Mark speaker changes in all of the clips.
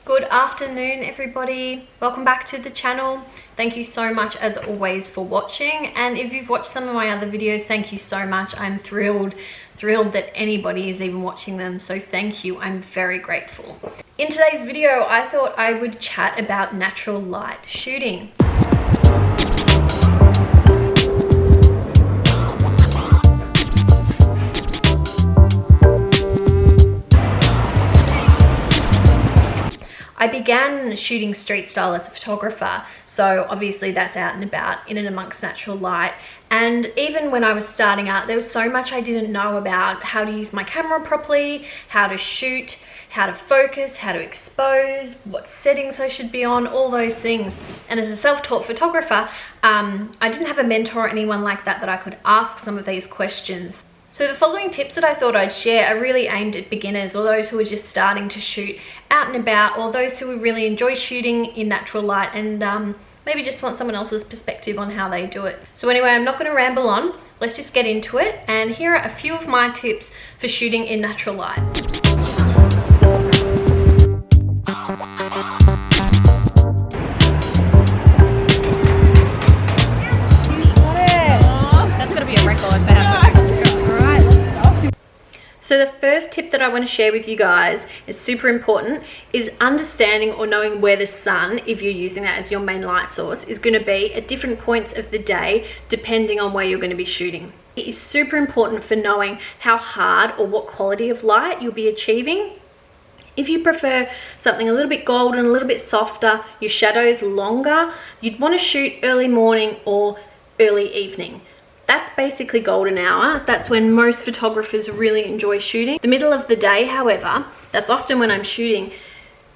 Speaker 1: Good afternoon, everybody. Welcome back to the channel. Thank you so much as always for watching, and if you've watched some of my other videos, thank you so much. I'm thrilled that anybody is even watching them, so thank you. I'm very grateful. In today's video, I thought I would chat about natural light shooting. I began shooting street style as a photographer, so obviously that's out and about, in and amongst natural light. And even when I was starting out, there was so much I didn't know about how to use my camera properly, how to shoot, how to focus, how to expose, what settings I should be on, all those things. And as a self-taught photographer, I didn't have a mentor or anyone like that I could ask some of these questions. So the following tips that I thought I'd share are really aimed at beginners or those who are just starting to shoot out and about, or those who really enjoy shooting in natural light and maybe just want someone else's perspective on how they do it. So anyway, I'm not going to ramble on. Let's just get into it. And here are a few of my tips for shooting in natural light. That's got to be a record for how So the first tip that I want to share with you guys is super important, is understanding or knowing where the sun, if you're using that as your main light source, is going to be at different points of the day depending on where you're going to be shooting. It is super important for knowing how hard or what quality of light you'll be achieving. If you prefer something a little bit golden, a little bit softer, your shadows longer, you'd want to shoot early morning or early evening. That's basically golden hour. That's when most photographers really enjoy shooting. The middle of the day, however, that's often when I'm shooting.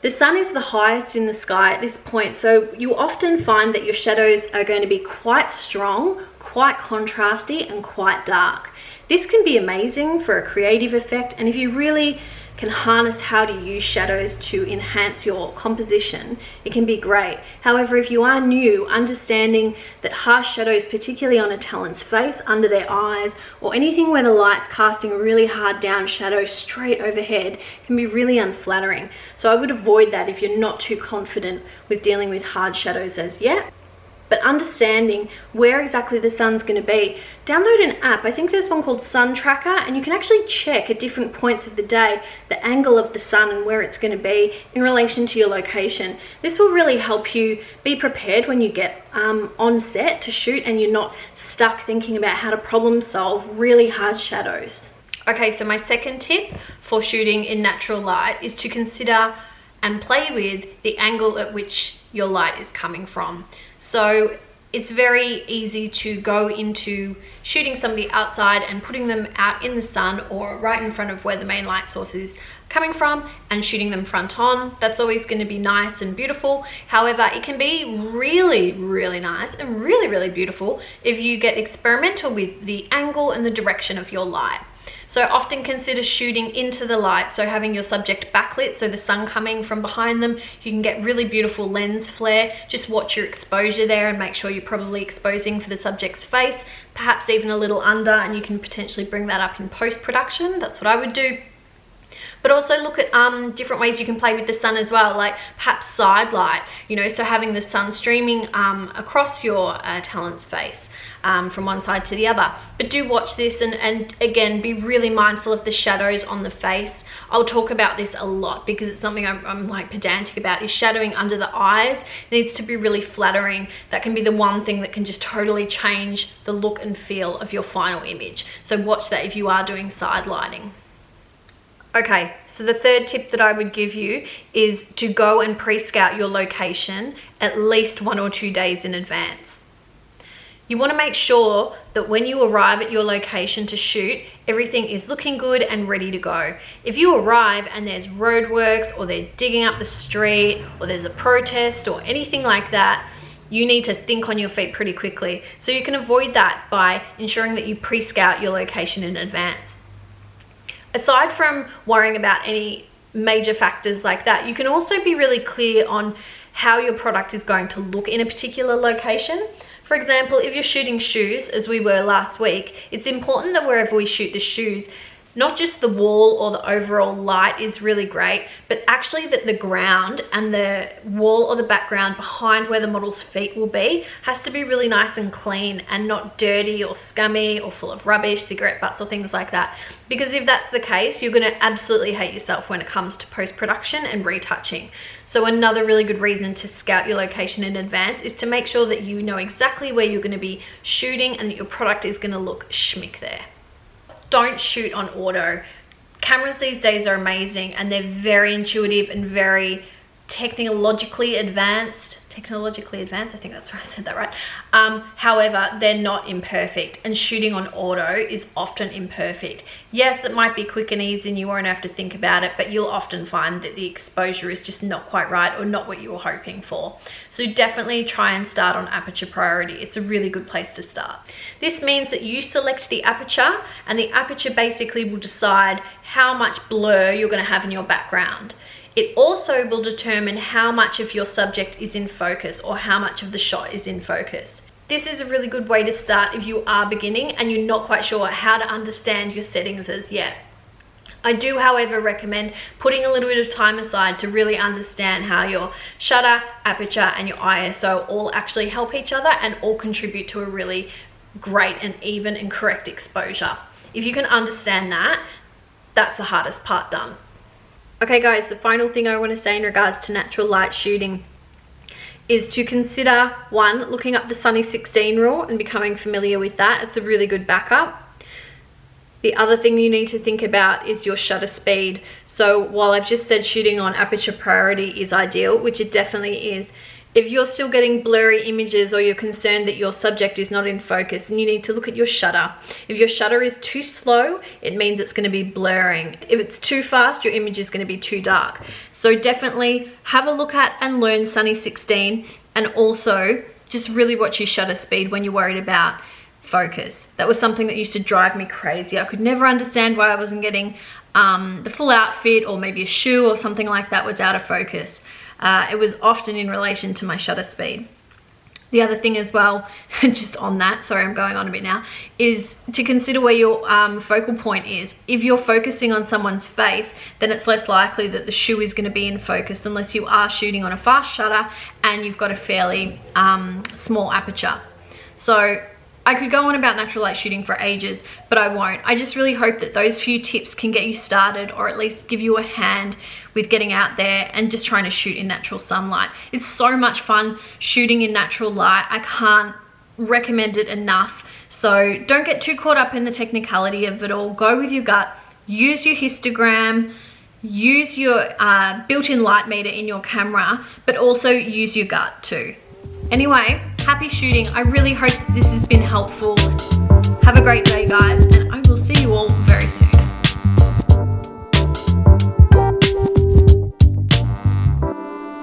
Speaker 1: The sun is the highest in the sky at this point, so you often find that your shadows are going to be quite strong, quite contrasty, and quite dark. This can be amazing for a creative effect, and if you really can harness how to use shadows to enhance your composition, it can be great. However, if you are new, understanding that harsh shadows, particularly on a talent's face, under their eyes, or anything where the light's casting a really hard down shadow straight overhead, can be really unflattering. So I would avoid that if you're not too confident with dealing with hard shadows as yet. But understanding where exactly the sun's going to be, download an app. I think there's one called Sun Tracker, and you can actually check at different points of the day the angle of the sun and where it's going to be in relation to your location. This will really help you be prepared when you get on set to shoot and you're not stuck thinking about how to problem solve really hard shadows. Okay, so my second tip for shooting in natural light is to consider and play with the angle at which your light is coming from. So it's very easy to go into shooting somebody outside and putting them out in the sun or right in front of where the main light source is coming from and shooting them front on. That's always going to be nice and beautiful. However, it can be really, really nice and really, really beautiful if you get experimental with the angle and the direction of your light. So often consider shooting into the light, so having your subject backlit, so the sun coming from behind them. You can get really beautiful lens flare. Just watch your exposure there and make sure you're probably exposing for the subject's face, perhaps even a little under, and you can potentially bring that up in post-production. That's what I would do. But also look at different ways you can play with the sun as well, like perhaps side light, so having the sun streaming across your talent's face from one side to the other. But do watch this and again, be really mindful of the shadows on the face. I'll talk about this a lot because it's something I'm like pedantic about, is shadowing under the eyes. It needs to be really flattering. That can be the one thing that can just totally change the look and feel of your final image. So watch that if you are doing side lighting. Okay, so the third tip that I would give you is to go and pre-scout your location at least 1 or 2 days in advance. You want to make sure that when you arrive at your location to shoot, everything is looking good and ready to go. If you arrive and there's roadworks or they're digging up the street or there's a protest or anything like that, you need to think on your feet pretty quickly. So you can avoid that by ensuring that you pre-scout your location in advance. Aside from worrying about any major factors like that, you can also be really clear on how your product is going to look in a particular location. For example, if you're shooting shoes, as we were last week, it's important that wherever we shoot the shoes, not just the wall or the overall light is really great, but actually that the ground and the wall or the background behind where the model's feet will be has to be really nice and clean and not dirty or scummy or full of rubbish, cigarette butts or things like that. Because if that's the case, you're going to absolutely hate yourself when it comes to post-production and retouching. So another really good reason to scout your location in advance is to make sure that you know exactly where you're going to be shooting and that your product is going to look schmick there. Don't shoot on auto. Cameras these days are amazing and they're very intuitive and very technologically advanced, I think that's right, I said that right. However, they're not imperfect, and shooting on auto is often imperfect. Yes, it might be quick and easy and you won't have to think about it, but you'll often find that the exposure is just not quite right or not what you were hoping for. So definitely try and start on aperture priority. It's a really good place to start. This means that you select the aperture, and the aperture basically will decide how much blur you're going to have in your background. It also will determine how much of your subject is in focus or how much of the shot is in focus. This is a really good way to start if you are beginning and you're not quite sure how to understand your settings as yet. I do, however, recommend putting a little bit of time aside to really understand how your shutter, aperture, and your ISO all actually help each other and all contribute to a really great and even and correct exposure. If you can understand that, that's the hardest part done. Okay guys, the final thing I want to say in regards to natural light shooting is to consider, one, looking up the Sunny 16 rule and becoming familiar with that. It's a really good backup. The other thing you need to think about is your shutter speed. So while I've just said shooting on aperture priority is ideal, which it definitely is, if you're still getting blurry images or you're concerned that your subject is not in focus, then you need to look at your shutter. If your shutter is too slow, it means it's going to be blurring. If it's too fast, your image is going to be too dark. So definitely have a look at and learn Sunny 16, and also just really watch your shutter speed when you're worried about focus. That was something that used to drive me crazy. I could never understand why I wasn't getting the full outfit, or maybe a shoe or something like that was out of focus. It was often in relation to my shutter speed. The other thing as well, just on that, sorry I'm going on a bit now, is to consider where your focal point is. If you're focusing on someone's face, then it's less likely that the shoe is going to be in focus unless you are shooting on a fast shutter and you've got a fairly small aperture. So I could go on about natural light shooting for ages, but I won't. I just really hope that those few tips can get you started, or at least give you a hand with getting out there and just trying to shoot in natural sunlight. It's so much fun shooting in natural light. I can't recommend it enough. So don't get too caught up in the technicality of it all. Go with your gut. Use your histogram. Use your built-in light meter in your camera, but also use your gut too. Anyway, happy shooting. I really hope that this has been helpful.